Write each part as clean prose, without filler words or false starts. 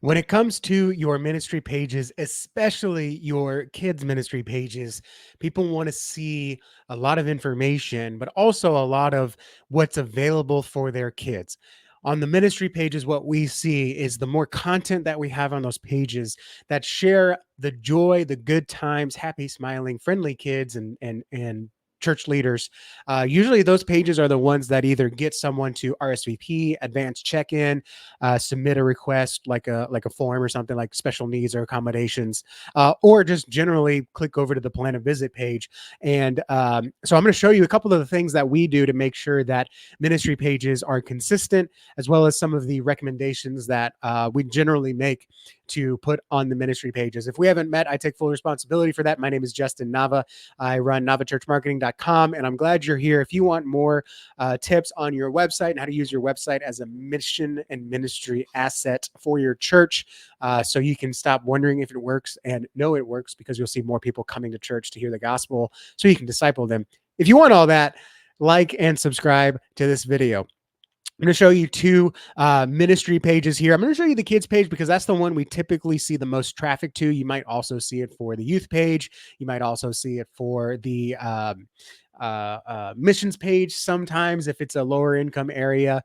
When it comes to your ministry pages, especially your kids' ministry pages, people want to see a lot of information, but also a lot of what's available for their kids. On the ministry pages, what we see is the more content that we have on those pages that share the joy, the good times, happy, smiling, friendly kids, and church leaders. Usually, those pages are the ones that either get someone to RSVP, advanced check-in, submit a request like a form or something like special needs or accommodations, or just generally click over to the plan a visit page. And so I'm going to show you a couple of the things that we do to make sure that ministry pages are consistent, as well as some of the recommendations that we generally make to put on the ministry pages. If we haven't met, I take full responsibility for that. My name is Justin Nava. I run NavaChurchMarketing.com, and I'm glad you're here. If you want more tips on your website and how to use your website as a mission and ministry asset for your church, so you can stop wondering if it works and know it works, because you'll see more people coming to church to hear the gospel so you can disciple them. If you want all that, like and subscribe to this video. I'm going to show you two ministry pages here. I'm going to show you the kids page because that's the one we typically see the most traffic to. You might also see it for the youth page. You might also see it for the missions page sometimes if it's a lower income area.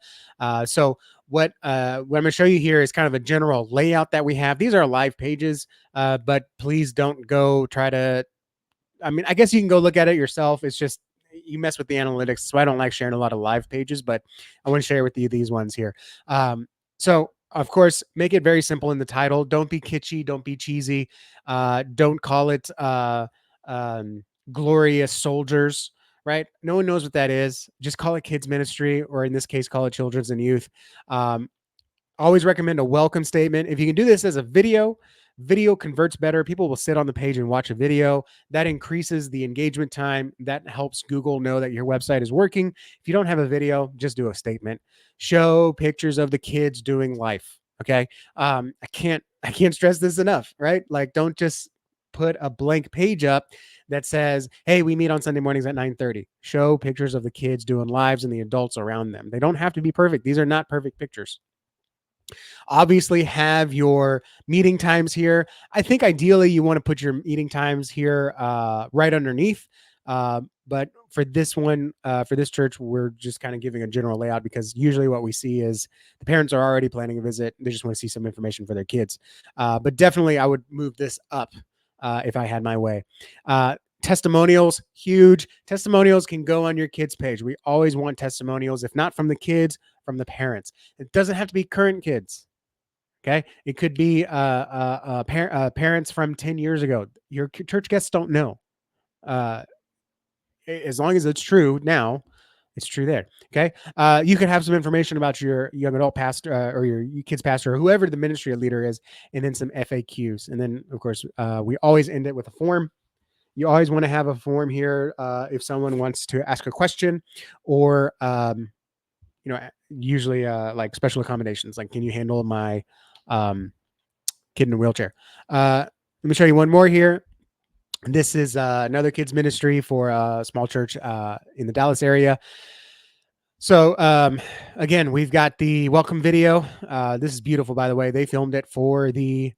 So what I'm going to show you here is kind of a general layout that we have. These are live pages, but please don't go try to, I mean, I guess you can go look at it yourself. It's just you mess with the analytics, so I don't like sharing a lot of live pages, but I want to share with you these ones here. So of course, make it very simple in the title. Don't be kitschy. Don't be cheesy. Don't call it glorious soldiers. Right? No one knows what that is. Just call it kids ministry, or in this case, call it children's and youth. Always recommend a welcome statement. If you can do this as a video converts better. People will sit on the page and watch a video. That increases the engagement time. That helps Google know that your website is working. If you don't have a video, just do a statement. Show pictures of the kids doing life. Okay. I can't stress this enough, right? Like, don't just put a blank page up that says, hey, we meet on Sunday mornings at 9:30. Show pictures of the kids doing lives and the adults around them. They don't have to be perfect. These are not perfect pictures. Obviously, have your meeting times here. I think ideally you want to put your meeting times here right underneath. But for this one, for this church, we're just kind of giving a general layout, because usually what we see is the parents are already planning a visit. They just want to see some information for their kids. But definitely I would move this up if I had my way. Testimonials, huge. Testimonials can go on your kids page. We always want testimonials, if not from the kids, from the parents. It doesn't have to be current kids. Okay. It could be parents from 10 years ago. Your church guests don't know. As long as it's true now, it's true there. Okay. You could have some information about your young adult pastor or your kids pastor, or whoever the ministry leader is, and then some FAQs. And then, of course, we always end it with a form. You always want to have a form here if someone wants to ask a question, or usually like special accommodations, like, can you handle my kid in a wheelchair? Let me show you one more here. This is another kids ministry for a small church in the Dallas area. So again, we've got the welcome video. This is beautiful, by the way. They filmed it for the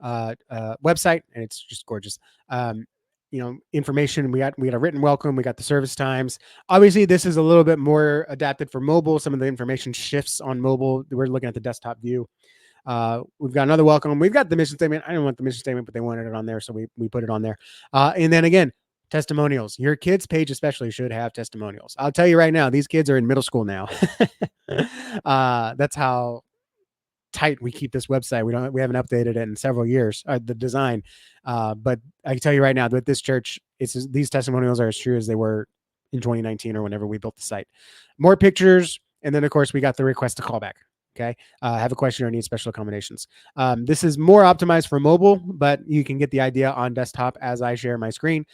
website, and it's just gorgeous. Information. We got a written welcome. We got the service times. Obviously, this is a little bit more adapted for mobile. Some of the information shifts on mobile. We're looking at the desktop view. We've got another welcome. We've got the mission statement. I don't want the mission statement, but they wanted it on there, so we put it on there. And then again, testimonials. Your kids page especially should have testimonials. I'll tell you right now, these kids are in middle school now. That's how tight we keep this website. We haven't updated it in several years, the design. But I can tell you right now that this church, these testimonials are as true as they were in 2019 or whenever we built the site. More pictures. And then of course we got the request to call back. Okay. Have a question or need special accommodations. This is more optimized for mobile, but you can get the idea on desktop as I share my screen.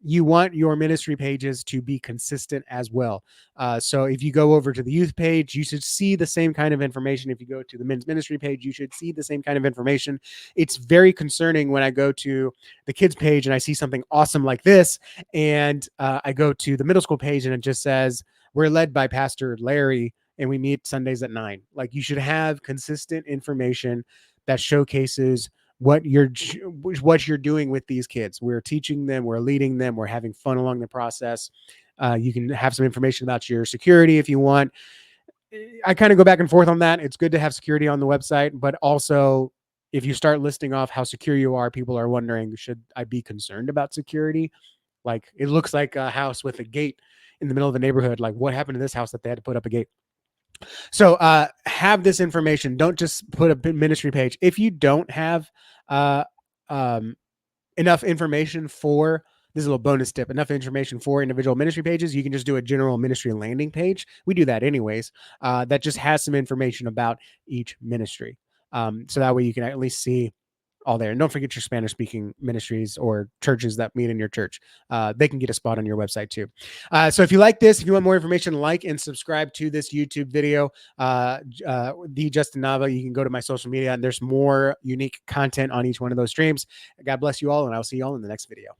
You want your ministry pages to be consistent as well. So if you go over to the youth page, you should see the same kind of information. If you go to the men's ministry page, you should see the same kind of information. It's very concerning when I go to the kids page and I see something awesome like this, and I go to the middle school page and it just says, we're led by Pastor Larry and we meet Sundays at 9. Like, you should have consistent information. that showcases what you're doing with these kids. We're teaching them, we're leading them, we're having fun along the process. You can have some information about your security if you want. I kind of go back and forth on that. It's good to have security on the website, but also if you start listing off how secure you are, people are wondering, should I be concerned about security? Like, it looks like a house with a gate in the middle of a neighborhood. Like, what happened to this house that they had to put up a gate? So have this information. Don't just put a ministry page. If you don't have uh, um, enough information for, this is a little bonus tip, enough information for individual ministry pages, you can just do a general ministry landing page. We do that anyways. That just has some information about each ministry. So that way you can at least see all there. And don't forget your Spanish speaking ministries or churches that meet in your church. They can get a spot on your website too. So if you like this, if you want more information, like and subscribe to this YouTube video. The Justin Nava, you can go to my social media and there's more unique content on each one of those streams. God bless you all, and I'll see you all in the next video.